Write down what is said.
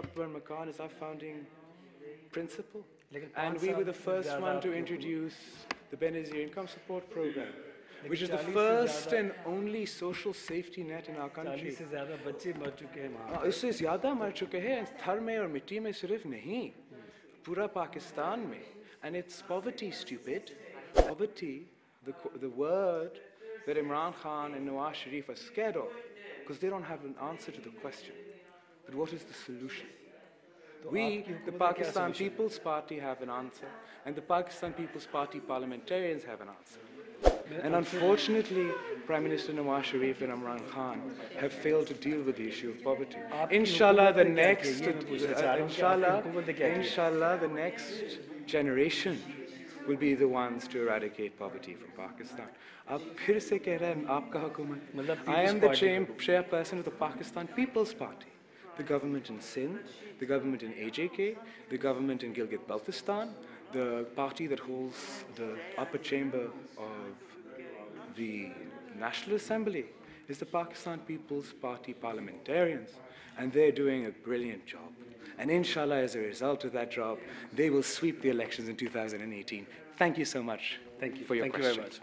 per makan is our founding principle. And we were the first one to introduce the Benazir Income Support Program, which is the first and only social safety net in our country. 40 से ज़्यादा बच्चे मर चुके हैं वहाँ। उससे ज़्यादा मर चुके हैं थर में और मिट्टी में सिर्फ नहीं, पूरा पाकिस्तान में. And it's poverty, stupid. Poverty, the word that Imran Khan and Nawaz Sharif are scared of, because they don't have an answer to the question. But what is the solution? We, the Pakistan People's Party, have an answer, and the Pakistan People's Party parliamentarians have an answer. And unfortunately, Prime Minister Nawaz Sharif and Imran Khan have failed to deal with the issue of poverty. Inshallah, the next generation will be the ones to eradicate poverty from Pakistan. I am the chairperson of the Pakistan People's Party. The government in Sindh, the government in AJK, the government in Gilgit-Baltistan, the party that holds the upper chamber of the National Assembly is the Pakistan People's Party parliamentarians, and they're doing a brilliant job. And inshallah, as a result of that job, they will sweep the elections in 2018. Thank you so much. Thank you. For your question. Thank you very much.